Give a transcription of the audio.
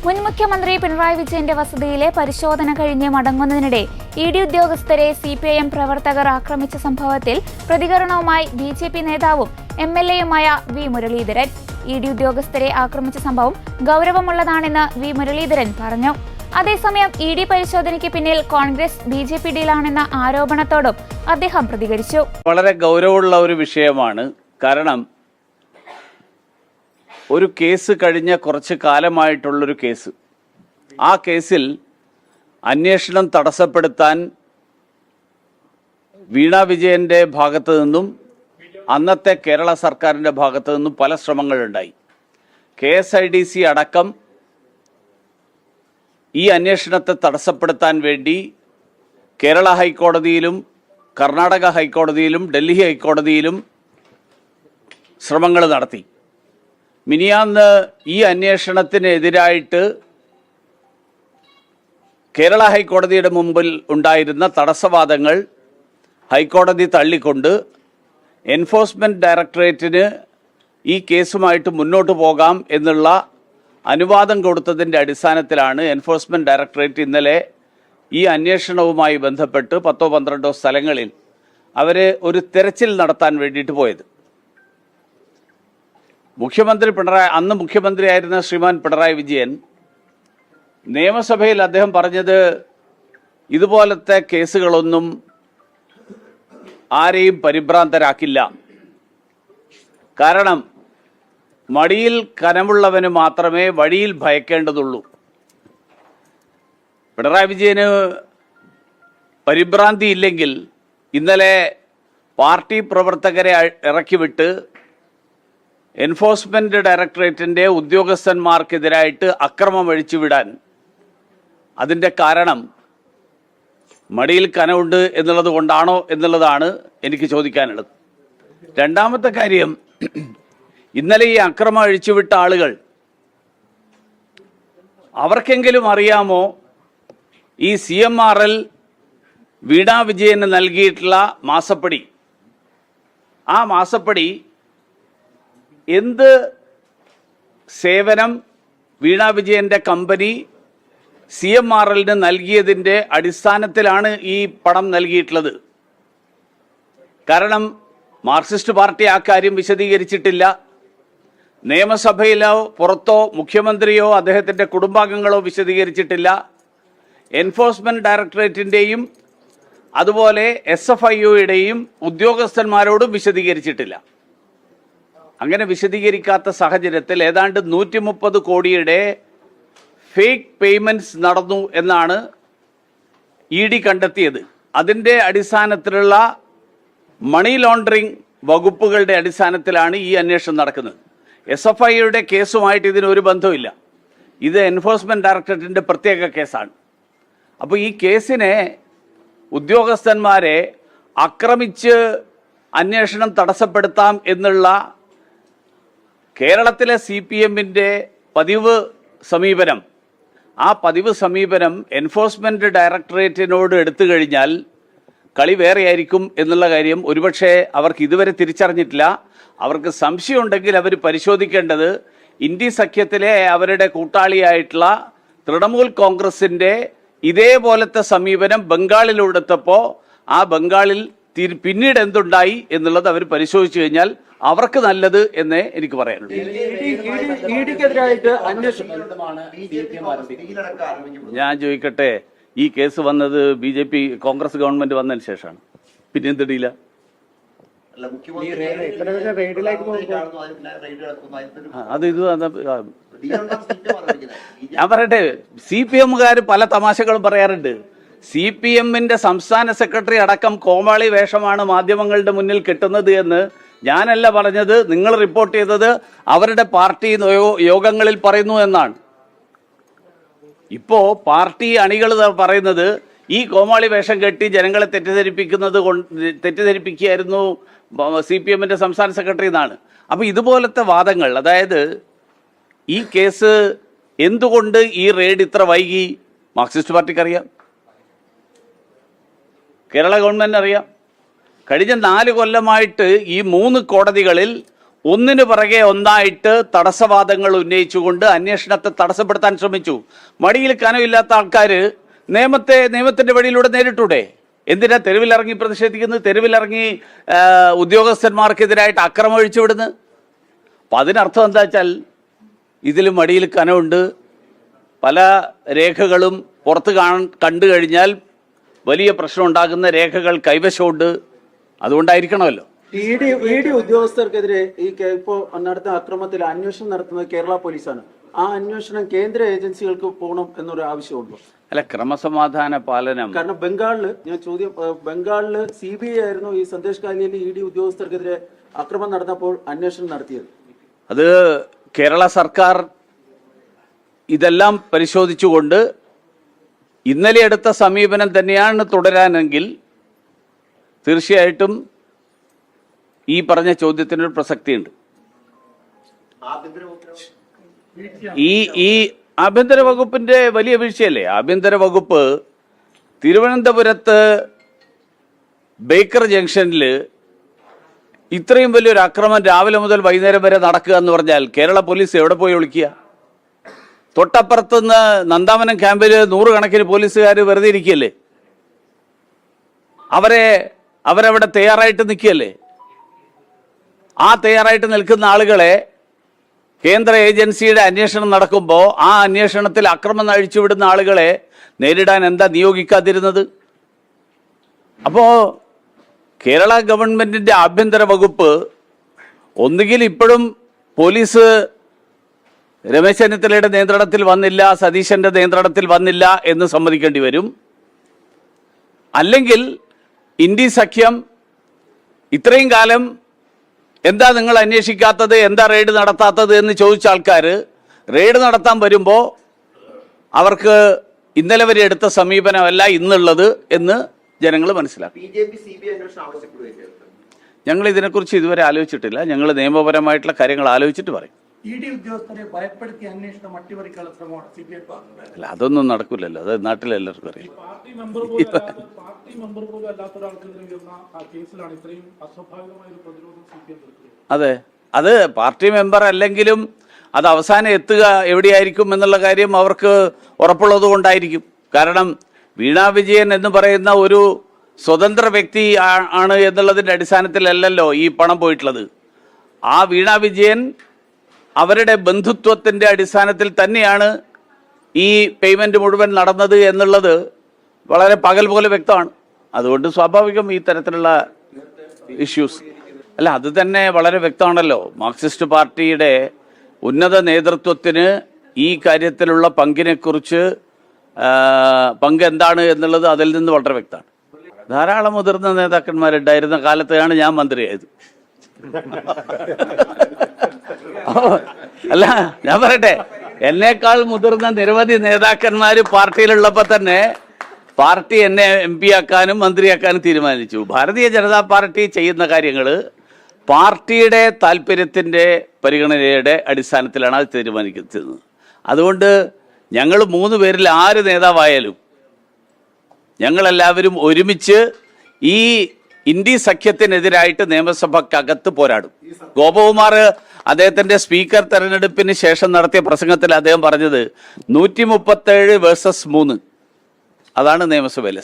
മുൻ മുഖ്യമന്ത്രി പിണറായി വിജയന്റെ വസതിയിലെ പരിശോധന കഴിഞ്ഞ് മടങ്ങുന്നതിനിടെ ഇഡി ഉദ്യോഗസ്ഥരെ സിപിഐഎം പ്രവർത്തകർ ആക്രമിച്ച സംഭവത്തിൽ പ്രതികരണവുമായി ബിജെപി നേതാവും എംഎൽഎയുമായ വി മുരളീധരൻ. ഇഡി ഉദ്യോഗസ്ഥരെ ആക്രമിച്ച സംഭവം ഗൗരവമുള്ളതാണെന്ന് വി മുരളീധരൻ പറഞ്ഞു. അതേസമയം ഇഡി പരിശോധനയ്ക്ക് പിന്നിൽ കോൺഗ്രസ് ബിജെപി ഡീലാണെന്ന ആരോപണത്തോടും അദ്ദേഹം പ്രതികരിച്ചു. വളരെ ഗൗരവമുള്ള ഒരു വിഷയമാണ്. കാരണം ഒരു കേസ് കഴിഞ്ഞ കുറച്ച് കാലമായിട്ടുള്ളൊരു കേസ്, ആ കേസിൽ അന്വേഷണം തടസ്സപ്പെടുത്താൻ വീണ വിജയന്റെ ഭാഗത്തു നിന്നും അന്നത്തെ കേരള സർക്കാരിൻ്റെ ഭാഗത്തു നിന്നും പല ശ്രമങ്ങളുണ്ടായി. KSIDC അടക്കം ഈ അന്വേഷണത്തെ തടസ്സപ്പെടുത്താൻ വേണ്ടി കേരള ഹൈക്കോടതിയിലും കർണാടക ഹൈക്കോടതിയിലും ഡൽഹി ഹൈക്കോടതിയിലും ശ്രമങ്ങൾ നടത്തി. മിനിയാന്ന് ഈ അന്വേഷണത്തിനെതിരായിട്ട് കേരള ഹൈക്കോടതിയുടെ മുമ്പിൽ ഉണ്ടായിരുന്ന തടസ്സവാദങ്ങൾ ഹൈക്കോടതി തള്ളിക്കൊണ്ട് എൻഫോഴ്സ്മെൻറ്റ് ഡയറക്ടറേറ്റിന് ഈ കേസുമായിട്ട് മുന്നോട്ട് പോകാം എന്നുള്ള അനുവാദം കൊടുത്തതിൻ്റെ അടിസ്ഥാനത്തിലാണ് എൻഫോഴ്സ്മെൻറ്റ് ഡയറക്ടറേറ്റ് ഇന്നലെ ഈ അന്വേഷണവുമായി ബന്ധപ്പെട്ട് 10-12 സ്ഥലങ്ങളിൽ അവർ ഒരു തെരച്ചിൽ നടത്താൻ വേണ്ടിയിട്ട് പോയത്. അന്ന് മുഖ്യമന്ത്രിയായിരുന്ന ശ്രീമാൻ പിണറായി വിജയൻ നിയമസഭയിൽ അദ്ദേഹം പറഞ്ഞത്, ഇതുപോലത്തെ കേസുകളൊന്നും ആരെയും പരിഭ്രാന്തരാക്കില്ല. കാരണം മടിയിൽ കനമുള്ളവന് മാത്രമേ വഴിയിൽ ഭയക്കേണ്ടതുള്ളൂ. പിണറായി വിജയന് പരിഭ്രാന്തി ഇല്ലെങ്കിൽ ഇന്നലെ പാർട്ടി പ്രവർത്തകരെ ഇറക്കിവിട്ട് എൻഫോഴ്സ്മെൻറ്റ് ഡയറക്ടറേറ്റിൻ്റെ ഉദ്യോഗസ്ഥന്മാർക്കെതിരായിട്ട് അക്രമം അഴിച്ചുവിടാൻ അതിൻ്റെ കാരണം മടിയിൽ കനമുണ്ട് എന്നുള്ളത് കൊണ്ടാണോ എന്നുള്ളതാണ് എനിക്ക് ചോദിക്കാനുള്ളത്. രണ്ടാമത്തെ കാര്യം, ഇന്നലെ ഈ അക്രമം അഴിച്ചുവിട്ട ആളുകൾ അവർക്കെങ്കിലും അറിയാമോ ഈ CMRL വീണ വിജയന് നൽകിയിട്ടുള്ള മാസപ്പടി, ആ മാസപ്പടി എന്ത് സേവനം വീണ വിജയന്റെ കമ്പനി CMRLന് നൽകിയതിൻ്റെ അടിസ്ഥാനത്തിലാണ് ഈ പണം നൽകിയിട്ടുള്ളത്? കാരണം മാർക്സിസ്റ്റ് പാർട്ടി ആ കാര്യം വിശദീകരിച്ചിട്ടില്ല. നിയമസഭയിലോ പുറത്തോ മുഖ്യമന്ത്രിയോ അദ്ദേഹത്തിൻ്റെ കുടുംബാംഗങ്ങളോ വിശദീകരിച്ചിട്ടില്ല. എൻഫോഴ്സ്മെൻറ്റ് ഡയറക്ടറേറ്റിൻ്റെയും അതുപോലെ SFIOയുടെയും ഉദ്യോഗസ്ഥന്മാരോടും വിശദീകരിച്ചിട്ടില്ല. അങ്ങനെ വിശദീകരിക്കാത്ത സാഹചര്യത്തിൽ ഏതാണ്ട് 130 കോടിയുടെ ഫേക്ക് പേയ്മെൻറ്റ്സ് നടന്നു എന്നാണ് ED കണ്ടെത്തിയത്. അതിൻ്റെ അടിസ്ഥാനത്തിലുള്ള മണി ലോണ്ടറിങ് വകുപ്പുകളുടെ അടിസ്ഥാനത്തിലാണ് ഈ അന്വേഷണം നടക്കുന്നത്. SFIയുടെ കേസുമായിട്ട് ഇതിനൊരു ബന്ധമില്ല. ഇത് എൻഫോഴ്സ്മെൻറ്റ് ഡയറക്ടറേറ്റിൻ്റെ പ്രത്യേക കേസാണ്. അപ്പോൾ ഈ കേസിനെ ഉദ്യോഗസ്ഥന്മാരെ ആക്രമിച്ച് അന്വേഷണം തടസ്സപ്പെടുത്താം എന്നുള്ള കേരളത്തിലെ CPMന്റെ പതിവ് സമീപനം, ആ പതിവ് സമീപനം എൻഫോഴ്സ്മെൻറ്റ് ഡയറക്ടറേറ്റിനോട് എടുത്തു കഴിഞ്ഞാൽ കളി വേറെയായിരിക്കും എന്നുള്ള കാര്യം ഒരുപക്ഷെ അവർക്ക് ഇതുവരെ തിരിച്ചറിഞ്ഞിട്ടില്ല. അവർക്ക് സംശയമുണ്ടെങ്കിൽ അവർ പരിശോധിക്കേണ്ടത് ഇന്ത്യ സഖ്യത്തിലെ അവരുടെ കൂട്ടാളിയായിട്ടുള്ള തൃണമൂൽ കോൺഗ്രസിൻ്റെ ഇതേപോലത്തെ സമീപനം ബംഗാളിലെടുത്തപ്പോൾ ആ ബംഗാളിൽ പിന്നീട് എന്തുണ്ടായി എന്നുള്ളത് അവർ പരിശോധിച്ചു കഴിഞ്ഞാൽ അവർക്ക് നല്ലത് എന്നേ എനിക്ക് പറയാനുള്ളൂ. ഞാൻ ചോദിക്കട്ടെ, ഈ കേസ് വന്നത് BJP കോൺഗ്രസ് ഗവൺമെന്റ് വന്നതിന് ശേഷമാണ്. പിന്നെ എന്തിടിയില്ല? ഞാൻ പറയട്ടെ, CPMകാർ പല തമാശകളും പറയാറുണ്ട്. CPMന്റെ സംസ്ഥാന സെക്രട്ടറി അടക്കം കോമാളി വേഷമാണ് മാധ്യമങ്ങളുടെ മുന്നിൽ കിട്ടുന്നത് എന്ന് ഞാനല്ല പറഞ്ഞത്. നിങ്ങൾ റിപ്പോർട്ട് ചെയ്തത് അവരുടെ പാർട്ടി യോഗങ്ങളിൽ പറയുന്നു എന്നാണ്. ഇപ്പോ പാർട്ടി അണികൾ പറയുന്നത് ഈ കോമാളി വേഷം കെട്ടി ജനങ്ങളെ തെറ്റിദ്ധരിപ്പിക്കുകയായിരുന്നു CPMന്റെ സംസ്ഥാന സെക്രട്ടറി എന്നാണ്. അപ്പോൾ ഇതുപോലത്തെ വാദങ്ങൾ, അതായത് ഈ കേസ് എന്തുകൊണ്ട് ഈ റെയ്ഡ് ഇത്ര വൈകി മാർക്സിസ്റ്റ് പാർട്ടിക്ക് അറിയാം, കേരള ഗവൺമെൻറ് അറിയാം. കഴിഞ്ഞ 4 കൊല്ലമായിട്ട് ഈ 3 കോടതികളിൽ ഒന്നിനു പിറകെ ഒന്നായിട്ട് തടസ്സവാദങ്ങൾ ഉന്നയിച്ചുകൊണ്ട് അന്വേഷണത്തെ തടസ്സപ്പെടുത്താൻ ശ്രമിച്ചു. മടിയിൽ കനമില്ലാത്ത ആൾക്കാർ നിയമത്തിന്റെ വഴിയിലൂടെ നേരിട്ടൂടെ? എന്തിനാ തെരുവിലിറങ്ങി പ്രതിഷേധിക്കുന്നത്? തെരുവിലിറങ്ങി ഉദ്യോഗസ്ഥന്മാർക്കെതിരായിട്ട് അക്രമം ഒഴിച്ചുവിടുന്നത്? അപ്പം അതിനർത്ഥം എന്താ വെച്ചാൽ ഇതിൽ മടിയിൽ കനമുണ്ട്, പല രേഖകളും പുറത്ത് കണ്ടു കഴിഞ്ഞാൽ വലിയ പ്രശ്നം ഉണ്ടാകുന്ന രേഖകൾ കൈവശമുണ്ട്. അതുകൊണ്ടായിരിക്കണമല്ലോ ഇ ഡി ഉദ്യോഗസ്ഥർക്കെതിരെ ഇപ്പോൾ നടത്തുന്ന അക്രമത്തിൽ അന്വേഷണം നടത്തുന്നത് കേരള പോലീസാണ്. ആ അന്വേഷണം കേന്ദ്ര ഏജൻസികൾക്ക് പോകണം എന്നൊരു ആവശ്യമുള്ളൂ. അല്ല, ക്രമസമാധാന പാലനം. കാരണം ബംഗാളില് CBI ആയിരുന്നു ഈ സന്ദേശ് കാലിയിൽ ഇ ഡി ഉദ്യോഗസ്ഥർക്കെതിരെ അക്രമം നടന്നപ്പോൾ അന്വേഷണം നടത്തിയത്. അത് കേരള സർക്കാർ ഇതെല്ലാം പരിശോധിച്ചുകൊണ്ട് ഇന്നലെ എടുത്ത സമീപനം തന്നെയാണ് തുടരാനെങ്കിൽ തീർച്ചയായിട്ടും ഈ പറഞ്ഞ ചോദ്യത്തിനൊരു പ്രസക്തിയുണ്ട്. ഈ ആഭ്യന്തര വകുപ്പിന്റെ വലിയ വീഴ്ചയല്ലേ? ആഭ്യന്തര വകുപ്പ് തിരുവനന്തപുരത്ത് ബേക്കർ ജംഗ്ഷനിൽ ഇത്രയും വലിയൊരു അക്രമം രാവിലെ മുതൽ വൈകുന്നേരം വരെ നടക്കുക എന്ന് പറഞ്ഞാൽ കേരള പോലീസ് എവിടെ പോയി ഒളിക്കുക? തൊട്ടപ്പുറത്തുനിന്ന് നന്ദാവനം ക്യാമ്പിൽ 100 കണക്കിന് പോലീസുകാർ വെറുതെ ഇരിക്കുകയല്ലേ? അവരവിടെ തയ്യാറായിട്ട് നിൽക്കുകയല്ലേ? ആ തയ്യാറായിട്ട് നിൽക്കുന്ന ആളുകളെ കേന്ദ്ര ഏജൻസിയുടെ അന്വേഷണം നടക്കുമ്പോൾ ആ അന്വേഷണത്തിൽ അക്രമം അഴിച്ചുവിടുന്ന ആളുകളെ നേരിടാൻ എന്താ നിയോഗിക്കാതിരുന്നത്? അപ്പോൾ കേരള ഗവൺമെന്റിന്റെ ആഭ്യന്തര വകുപ്പ് ഒന്നുകിൽ ഇപ്പോഴും പോലീസ് രമേശ് ചെന്നിത്തലയുടെ നിയന്ത്രണത്തിൽ വന്നില്ല, സതീശന്റെ നിയന്ത്രണത്തിൽ വന്നില്ല എന്ന് സമ്മതിക്കേണ്ടി വരും. അല്ലെങ്കിൽ ഇന്ത്യ സഖ്യം ഇത്രയും കാലം എന്താ നിങ്ങൾ അന്വേഷിക്കാത്തത്, എന്താ റെയ്ഡ് നടത്താത്തത് എന്ന് ചോദിച്ച ആൾക്കാർ റെയ്ഡ് നടത്താൻ വരുമ്പോൾ അവർക്ക് ഇന്നലെ വരെ എടുത്ത സമീപനമല്ല ഇന്നുള്ളത് എന്ന് ജനങ്ങൾ മനസ്സിലാക്കും. ഞങ്ങൾ ഇതിനെക്കുറിച്ച് ഇതുവരെ ആലോചിച്ചിട്ടില്ല. ഞങ്ങൾ നിയമപരമായിട്ടുള്ള കാര്യങ്ങൾ ആലോചിച്ചിട്ട് പറയും. അല്ല, അതൊന്നും നടക്കില്ലല്ലോ. അത് നാട്ടിലെല്ലാവർക്കും അറിയാം. അതെ, അത് പാർട്ടി മെമ്പർ അല്ലെങ്കിലും അത് അവസാനം എത്തുക എവിടെയായിരിക്കും എന്നുള്ള കാര്യം അവർക്ക് ഉറപ്പുള്ളത് കൊണ്ടായിരിക്കും. കാരണം വീണ വിജയൻ എന്ന് പറയുന്ന ഒരു സ്വതന്ത്ര വ്യക്തി ആണ് എന്നുള്ളതിൻ്റെ അടിസ്ഥാനത്തിലല്ലല്ലോ ഈ പണം പോയിട്ടുള്ളത്. ആ വീണ വിജയൻ അവരുടെ ബന്ധുത്വത്തിൻ്റെ അടിസ്ഥാനത്തിൽ തന്നെയാണ് ഈ പേയ്മെന്റ് മുഴുവൻ നടന്നത് എന്നുള്ളത് വളരെ പകൽ പോലെ വ്യക്തമാണ്. അതുകൊണ്ട് സ്വാഭാവികം ഈ തരത്തിലുള്ള ഇഷ്യൂസ് അല്ല, അത് തന്നെ വളരെ വ്യക്തമാണല്ലോ. മാർക്സിസ്റ്റ് പാർട്ടിയുടെ ഉന്നത നേതൃത്വത്തിന് ഈ കാര്യത്തിലുള്ള പങ്കിനെക്കുറിച്ച് പങ്ക് എന്താണ് എന്നുള്ളത് അതിൽ നിന്ന് വളരെ വ്യക്തമാണ്. ധാരാളം മുതിർന്ന നേതാക്കന്മാരുണ്ടായിരുന്ന കാലത്താണ് ഞാൻ മന്ത്രിയായത്. അല്ല, ഞാൻ പറയട്ടെ, എന്നേക്കാൾ മുതിർന്ന നിരവധി നേതാക്കന്മാർ പാർട്ടിയിലുള്ളപ്പോൾ തന്നെ പാർട്ടി എന്നെ MP ആക്കാനും മന്ത്രിയാക്കാനും തീരുമാനിച്ചു. ഭാരതീയ ജനതാ പാർട്ടി ചെയ്യുന്ന കാര്യങ്ങൾ പാർട്ടിയുടെ താല്പര്യത്തിൻ്റെ പരിഗണനയുടെ അടിസ്ഥാനത്തിലാണ് അത് തീരുമാനിക്കുന്നത്. അതുകൊണ്ട് ഞങ്ങൾ 3 പേരിൽ ആര് നേതാവായാലും ഞങ്ങളെല്ലാവരും ഒരുമിച്ച് ഈ ഇന്ത്യ സഖ്യത്തിനെതിരായിട്ട് നിയമസഭക്കകത്ത് പോരാടും. ഗോപകുമാർ അദ്ദേഹത്തിന്റെ സ്പീക്കർ തെരഞ്ഞെടുപ്പിന് ശേഷം നടത്തിയ പ്രസംഗത്തിൽ അദ്ദേഹം പറഞ്ഞത് 137 വേഴ്സസ് 3 അതാണ് നിയമസഭയിലെ.